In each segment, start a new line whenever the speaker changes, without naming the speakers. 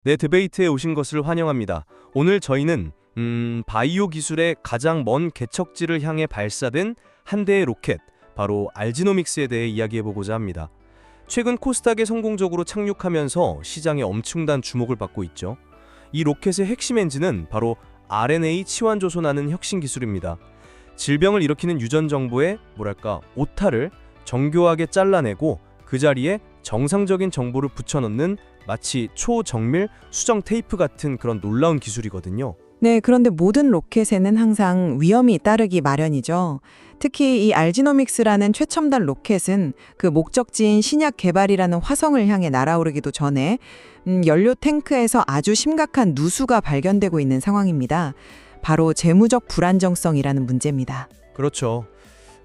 네, 디베이트에 오신 것을 환영합니다. 오늘 저희는 바이오 기술의 가장 먼 개척지를 향해 발사된 한 대의 로켓, 바로 알지노믹스에 대해 이야기해보고자 합니다. 최근 코스닥에 성공적으로 착륙하면서 시장에 엄청난 주목을 받고 있죠. 이 로켓의 핵심 엔진은 바로 RNA 치환 조선하는 혁신 기술입니다. 질병을 일으키는 유전 정보의 오타를 정교하게 잘라내고 그 자리에 정상적인 정보를 붙여넣는 마치 초정밀 수정 테이프 같은 그런 놀라운 기술이거든요.
네, 그런데 모든 로켓에는 항상 위험이 따르기 마련이죠. 특히 이 알지노믹스라는 최첨단 로켓은 그 목적지인 신약 개발이라는 화성을 향해 날아오르기도 전에 연료 탱크에서 아주 심각한 누수가 발견되고 있는 상황입니다. 바로 재무적 불안정성이라는 문제입니다.
그렇죠.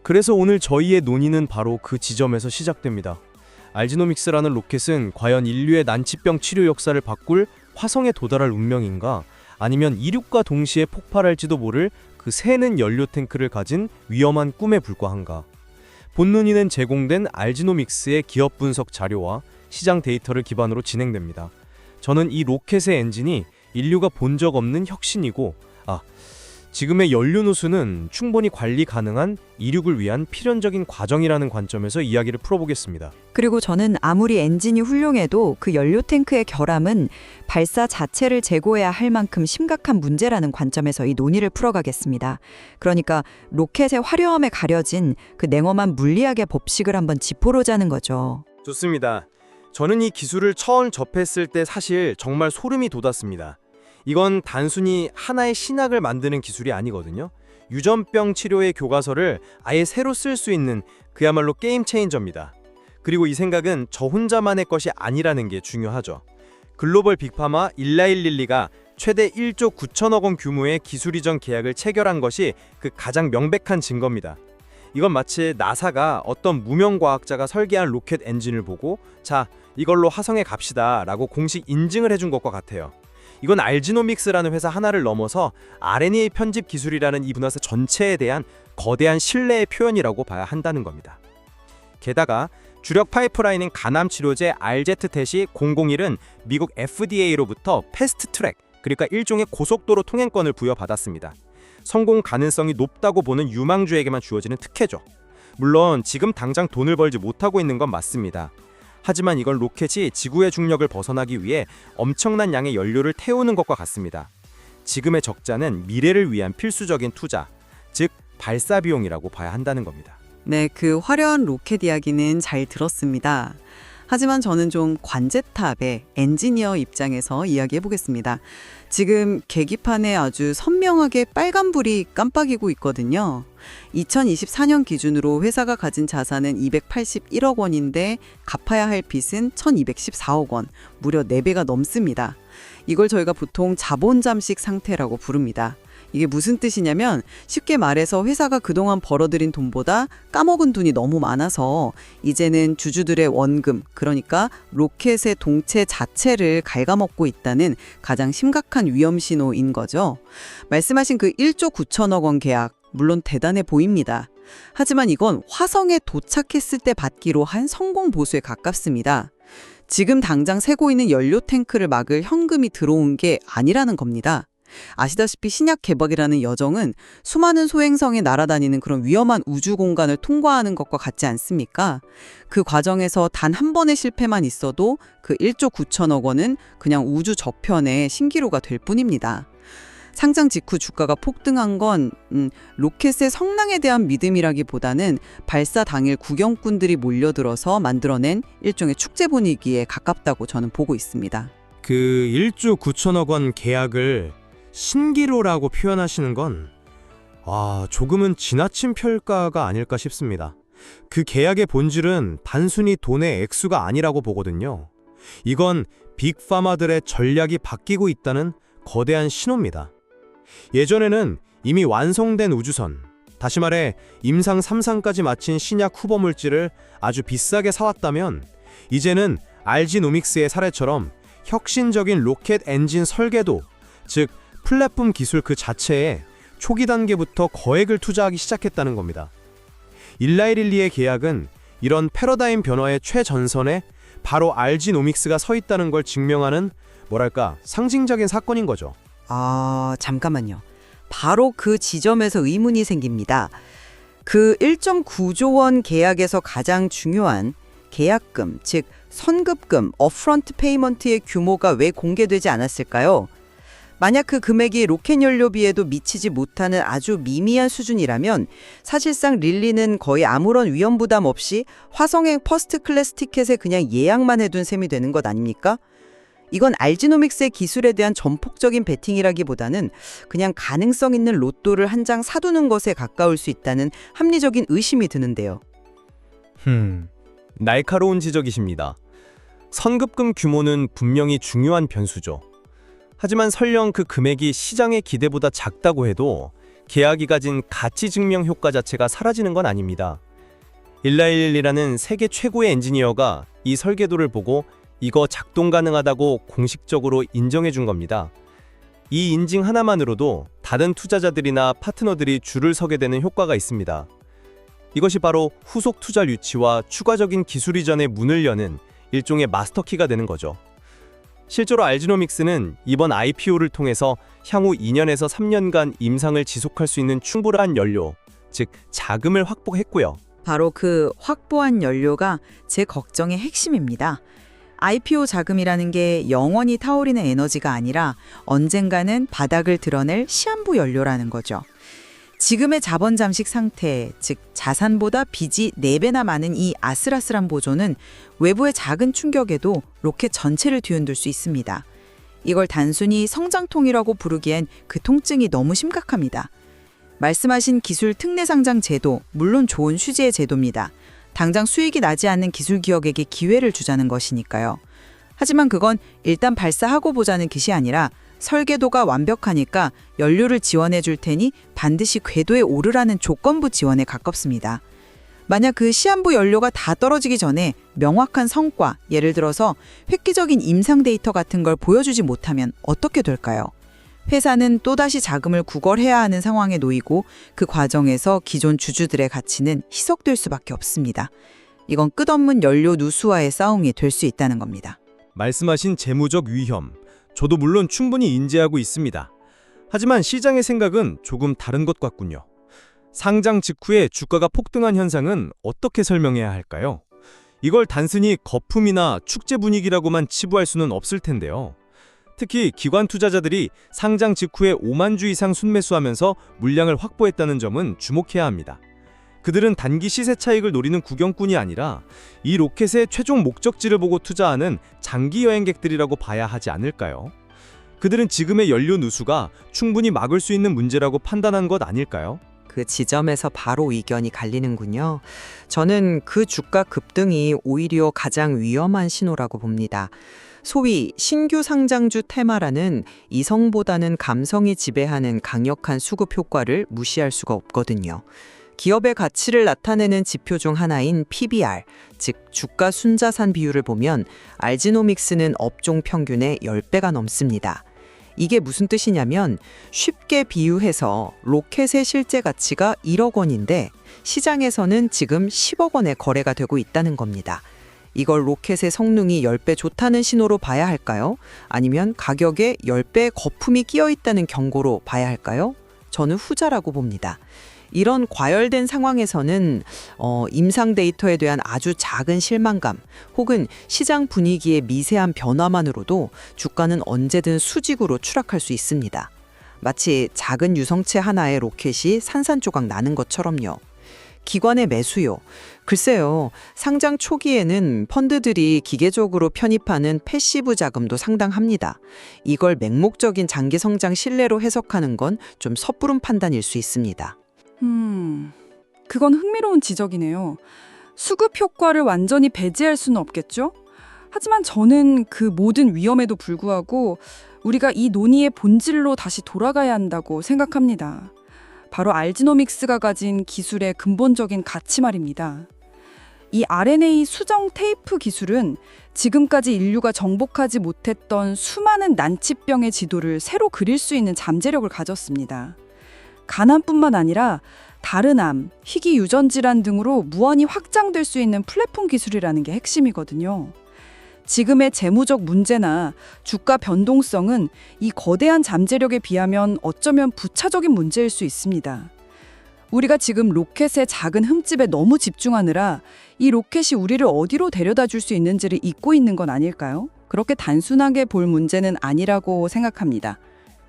그래서 오늘 저희의 논의는 바로 그 지점에서 시작됩니다. 알지노믹스라는 로켓은 과연 인류의 난치병 치료 역사를 바꿀 화성에 도달할 운명인가? 아니면 이륙과 동시에 폭발할지도 모를 그 새는 연료 탱크를 가진 위험한 꿈에 불과한가? 본 논의는 제공된 알지노믹스의 기업 분석 자료와 시장 데이터를 기반으로 진행됩니다. 저는 이 로켓의 엔진이 인류가 본 적 없는 혁신이고, 지금의 연료 누수는 충분히 관리 가능한 이륙을 위한 필연적인 과정이라는 관점에서 이야기를 풀어보겠습니다.
그리고 저는 아무리 엔진이 훌륭해도 그 연료 탱크의 결함은 발사 자체를 재고해야 할 만큼 심각한 문제라는 관점에서 이 논의를 풀어가겠습니다. 그러니까 로켓의 화려함에 가려진 그 냉엄한 물리학의 법칙을 한번 짚어보자는 거죠.
좋습니다. 저는 이 기술을 처음 접했을 때 사실 정말 소름이 돋았습니다. 이건 단순히 하나의 신약을 만드는 기술이 아니거든요. 유전병 치료의 교과서를 아예 새로 쓸 수 있는 그야말로 게임 체인저입니다. 그리고 이 생각은 저 혼자만의 것이 아니라는 게 중요하죠. 글로벌 빅파마 일라일릴리가 최대 1조 9천억 원 규모의 기술 이전 계약을 체결한 것이 그 가장 명백한 증거입니다. 이건 마치 나사가 어떤 무명 과학자가 설계한 로켓 엔진을 보고 자, 이걸로 화성에 갑시다 라고 공식 인증을 해준 것과 같아요. 이건 알지노믹스라는 회사 하나를 넘어서 RNA 편집 기술이라는 이 분야 전체에 대한 거대한 신뢰의 표현이라고 봐야 한다는 겁니다. 게다가 주력 파이프라인인 간암 치료제 RZ-001은 미국 FDA로부터 패스트 트랙, 그러니까 일종의 고속도로 통행권을 부여받았습니다. 성공 가능성이 높다고 보는 유망주에게만 주어지는 특혜죠. 물론 지금 당장 돈을 벌지 못하고 있는 건 맞습니다. 하지만 이건 로켓이 지구의 중력을 벗어나기 위해 엄청난 양의 연료를 태우는 것과 같습니다. 지금의 적자는 미래를 위한 필수적인 투자, 즉 발사 비용이라고 봐야 한다는 겁니다.
네, 그 화려한 로켓 이야기는 잘 들었습니다. 하지만 저는 좀 관제탑의 엔지니어 입장에서 이야기해 보겠습니다. 지금 계기판에 아주 선명하게 빨간불이 깜빡이고 있거든요. 2024년 기준으로 회사가 가진 자산은 281억 원인데 갚아야 할 빚은 1214억 원, 무려 4배가 넘습니다. 이걸 저희가 보통 자본 잠식 상태라고 부릅니다. 이게 무슨 뜻이냐면 쉽게 말해서 회사가 그동안 벌어들인 돈보다 까먹은 돈이 너무 많아서 이제는 주주들의 원금, 그러니까 로켓의 동체 자체를 갉아먹고 있다는 가장 심각한 위험 신호인 거죠. 말씀하신 그 1조 9천억 원 계약, 물론 대단해 보입니다. 하지만 이건 화성에 도착했을 때 받기로 한 성공 보수에 가깝습니다. 지금 당장 새고 있는 연료 탱크를 막을 현금이 들어온 게 아니라는 겁니다. 아시다시피 신약 개발이라는 여정은 수많은 소행성에 날아다니는 그런 위험한 우주 공간을 통과하는 것과 같지 않습니까? 그 과정에서 단 한 번의 실패만 있어도 그 1조 9천억 원은 그냥 우주 저편의 신기루가 될 뿐입니다. 상장 직후 주가가 폭등한 건 로켓의 성능에 대한 믿음이라기보다는 발사 당일 구경꾼들이 몰려들어서 만들어낸 일종의 축제 분위기에 가깝다고 저는 보고 있습니다.
그 1조 9천억 원 계약을 신기루라고 표현하시는 건 조금은 지나친 평가가 아닐까 싶습니다. 그 계약의 본질은 단순히 돈의 액수가 아니라고 보거든요. 이건 빅파마들의 전략이 바뀌고 있다는 거대한 신호입니다. 예전에는 이미 완성된 우주선, 다시 말해 임상 3상까지 마친 신약 후보 물질을 아주 비싸게 사왔다면 이제는 알지노믹스의 사례처럼 혁신적인 로켓 엔진 설계도, 즉 플랫폼 기술 그 자체에 초기 단계부터 거액을 투자하기 시작했다는 겁니다. 일라이릴리의 계약은 이런 패러다임 변화의 최전선에 바로 알지노믹스가 서 있다는 걸 증명하는 뭐랄까 상징적인 사건인 거죠.
아, 잠깐만요. 바로 그 지점에서 의문이 생깁니다. 그 1.9조 원 계약에서 가장 중요한 계약금, 즉 선급금, 업프런트 페이먼트의 규모가 왜 공개되지 않았을까요? 만약 그 금액이 로켓 연료비에도 미치지 못하는 아주 미미한 수준이라면 사실상 릴리는 거의 아무런 위험 부담 없이 화성행 퍼스트 클래스 티켓에 그냥 예약만 해둔 셈이 되는 것 아닙니까? 이건 알지노믹스의 기술에 대한 전폭적인 베팅이라기보다는 그냥 가능성 있는 로또를 한 장 사두는 것에 가까울 수 있다는 합리적인 의심이 드는데요.
날카로운 지적이십니다. 선급금 규모는 분명히 중요한 변수죠. 하지만 설령 그 금액이 시장의 기대보다 작다고 해도 계약이 가진 가치 증명 효과 자체가 사라지는 건 아닙니다. 일라일리라는 세계 최고의 엔지니어가 이 설계도를 보고 이거 작동 가능하다고 공식적으로 인정해 준 겁니다. 이 인증 하나만으로도 다른 투자자들이나 파트너들이 줄을 서게 되는 효과가 있습니다. 이것이 바로 후속 투자 유치와 추가적인 기술 이전의 문을 여는 일종의 마스터키가 되는 거죠. 실제로 알지노믹스는 이번 IPO를 통해서 향후 2년에서 3년간 임상을 지속할 수 있는 충분한 연료, 즉 자금을 확보했고요.
바로 그 확보한 연료가 제 걱정의 핵심입니다. IPO 자금이라는 게 영원히 타오르는 에너지가 아니라 언젠가는 바닥을 드러낼 시한부 연료라는 거죠. 지금의 자본 잠식 상태, 즉 자산보다 빚이 4배나 많은 이 아슬아슬한 보조는 외부의 작은 충격에도 로켓 전체를 뒤흔들 수 있습니다. 이걸 단순히 성장통이라고 부르기엔 그 통증이 너무 심각합니다. 말씀하신 기술 특례 상장 제도, 물론 좋은 휴지의 제도입니다. 당장 수익이 나지 않는 기술 기업에게 기회를 주자는 것이니까요. 하지만 그건 일단 발사하고 보자는 뜻이 아니라 설계도가 완벽하니까 연료를 지원해 줄 테니 반드시 궤도에 오르라는 조건부 지원에 가깝습니다. 만약 그 시한부 연료가 다 떨어지기 전에 명확한 성과, 예를 들어서 획기적인 임상 데이터 같은 걸 보여주지 못하면 어떻게 될까요? 회사는 또다시 자금을 구걸해야 하는 상황에 놓이고 그 과정에서 기존 주주들의 가치는 희석될 수밖에 없습니다. 이건 끝없는 연료 누수와의 싸움이 될 수 있다는 겁니다.
말씀하신 재무적 위험, 저도 물론 충분히 인지하고 있습니다. 하지만 시장의 생각은 조금 다른 것 같군요. 상장 직후에 주가가 폭등한 현상은 어떻게 설명해야 할까요? 이걸 단순히 거품이나 축제 분위기라고만 치부할 수는 없을 텐데요. 특히 기관 투자자들이 상장 직후에 5만 주 이상 순매수하면서 물량을 확보했다는 점은 주목해야 합니다. 그들은 단기 시세 차익을 노리는 구경꾼이 아니라 이 로켓의 최종 목적지를 보고 투자하는 장기 여행객들이라고 봐야 하지 않을까요? 그들은 지금의 연료 누수가 충분히 막을 수 있는 문제라고 판단한 것 아닐까요?
그 지점에서 바로 의견이 갈리는군요. 저는 그 주가 급등이 오히려 가장 위험한 신호라고 봅니다. 소위 신규 상장주 테마라는 이성보다는 감성이 지배하는 강력한 수급 효과를 무시할 수가 없거든요. 기업의 가치를 나타내는 지표 중 하나인 PBR, 즉 주가 순자산 비율을 보면 알지노믹스는 업종 평균의 10배가 넘습니다. 이게 무슨 뜻이냐면 쉽게 비유해서 로켓의 실제 가치가 1억 원인데 시장에서는 지금 10억 원에 거래가 되고 있다는 겁니다. 이걸 로켓의 성능이 10배 좋다는 신호로 봐야 할까요? 아니면 가격에 10배 거품이 끼어 있다는 경고로 봐야 할까요? 저는 후자라고 봅니다. 이런 과열된 상황에서는 임상 데이터에 대한 아주 작은 실망감 혹은 시장 분위기의 미세한 변화만으로도 주가는 언제든 수직으로 추락할 수 있습니다. 마치 작은 유성체 하나의 로켓이 산산조각 나는 것처럼요. 기관의 매수요. 글쎄요, 상장 초기에는 펀드들이 기계적으로 편입하는 패시브 자금도 상당합니다. 이걸 맹목적인 장기 성장 신뢰로 해석하는 건 좀 섣부른 판단일 수 있습니다.
그건 흥미로운 지적이네요. 수급 효과를 완전히 배제할 수는 없겠죠? 하지만 저는 그 모든 위험에도 불구하고 우리가 이 논의의 본질로 다시 돌아가야 한다고 생각합니다. 바로 알지노믹스가 가진 기술의 근본적인 가치 말입니다. 이 RNA 수정 테이프 기술은 지금까지 인류가 정복하지 못했던 수많은 난치병의 지도를 새로 그릴 수 있는 잠재력을 가졌습니다. 간암뿐만 아니라 다른 암, 희귀 유전 질환 등으로 무한히 확장될 수 있는 플랫폼 기술이라는 게 핵심이거든요. 지금의 재무적 문제나 주가 변동성은 이 거대한 잠재력에 비하면 어쩌면 부차적인 문제일 수 있습니다. 우리가 지금 로켓의 작은 흠집에 너무 집중하느라 이 로켓이 우리를 어디로 데려다 줄 수 있는지를 잊고 있는 건 아닐까요? 그렇게 단순하게 볼 문제는 아니라고 생각합니다.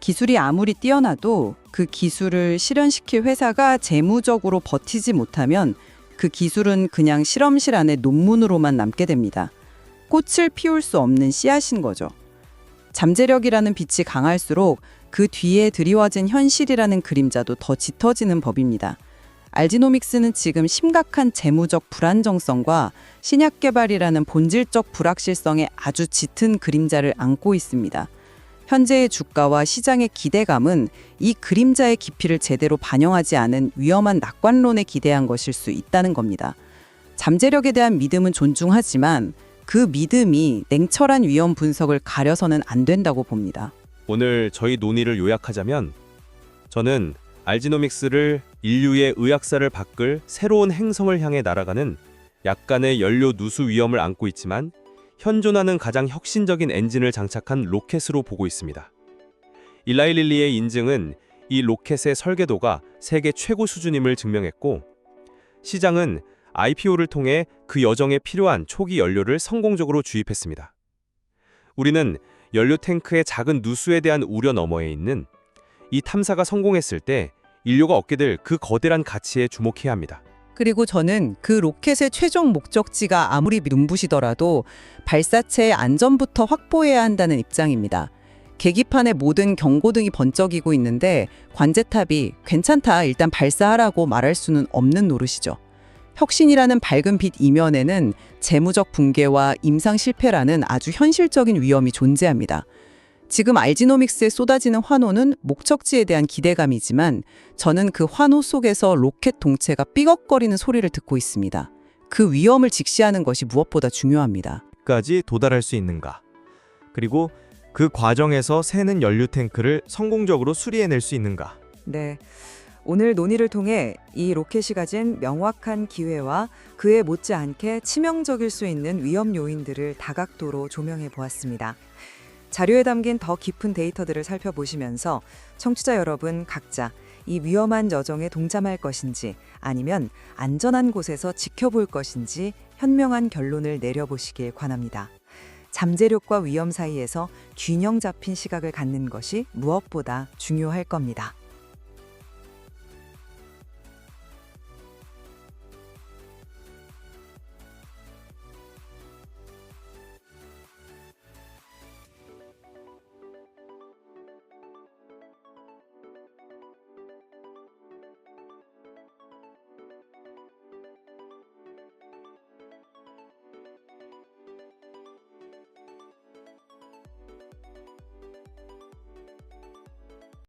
기술이 아무리 뛰어나도 그 기술을 실현시킬 회사가 재무적으로 버티지 못하면 그 기술은 그냥 실험실 안에 논문으로만 남게 됩니다. 꽃을 피울 수 없는 씨앗인 거죠. 잠재력이라는 빛이 강할수록 그 뒤에 드리워진 현실이라는 그림자도 더 짙어지는 법입니다. 알지노믹스는 지금 심각한 재무적 불안정성과 신약 개발이라는 본질적 불확실성에 아주 짙은 그림자를 안고 있습니다. 현재의 주가와 시장의 기대감은 이 그림자의 깊이를 제대로 반영하지 않은 위험한 낙관론에 기대한 것일 수 있다는 겁니다. 잠재력에 대한 믿음은 존중하지만 그 믿음이 냉철한 위험 분석을 가려서는 안 된다고 봅니다.
오늘 저희 논의를 요약하자면 저는 알지노믹스를 인류의 의학사를 바꿀 새로운 행성을 향해 날아가는 약간의 연료 누수 위험을 안고 있지만 현존하는 가장 혁신적인 엔진을 장착한 로켓으로 보고 있습니다. 일라이 릴리의 인증은 이 로켓의 설계도가 세계 최고 수준임을 증명했고 시장은 IPO를 통해 그 여정에 필요한 초기 연료를 성공적으로 주입했습니다. 우리는 연료 탱크의 작은 누수에 대한 우려 너머에 있는 이 탐사가 성공했을 때 인류가 얻게 될 그 거대한 가치에 주목해야 합니다.
그리고 저는 그 로켓의 최종 목적지가 아무리 눈부시더라도 발사체의 안전부터 확보해야 한다는 입장입니다. 계기판에 모든 경고등이 번쩍이고 있는데 관제탑이 괜찮다 일단 발사하라고 말할 수는 없는 노릇이죠. 혁신이라는 밝은 빛 이면에는 재무적 붕괴와 임상 실패라는 아주 현실적인 위험이 존재합니다. 지금 알지노믹스에 쏟아지는 환호는 목적지에 대한 기대감이지만 저는 그 환호 속에서 로켓 동체가 삐걱거리는 소리를 듣고 있습니다. 그 위험을 직시하는 것이 무엇보다 중요합니다.
까지 도달할 수 있는가? 그리고 그 과정에서 새는 연료 탱크를 성공적으로 수리해낼 수 있는가?
네. 오늘 논의를 통해 이 로켓이 가진 명확한 기회와 그에 못지않게 치명적일 수 있는 위험 요인들을 다각도로 조명해 보았습니다. 자료에 담긴 더 깊은 데이터들을 살펴보시면서 청취자 여러분 각자 이 위험한 여정에 동참할 것인지 아니면 안전한 곳에서 지켜볼 것인지 현명한 결론을 내려보시길 권합니다. 잠재력과 위험 사이에서 균형 잡힌 시각을 갖는 것이 무엇보다 중요할 겁니다.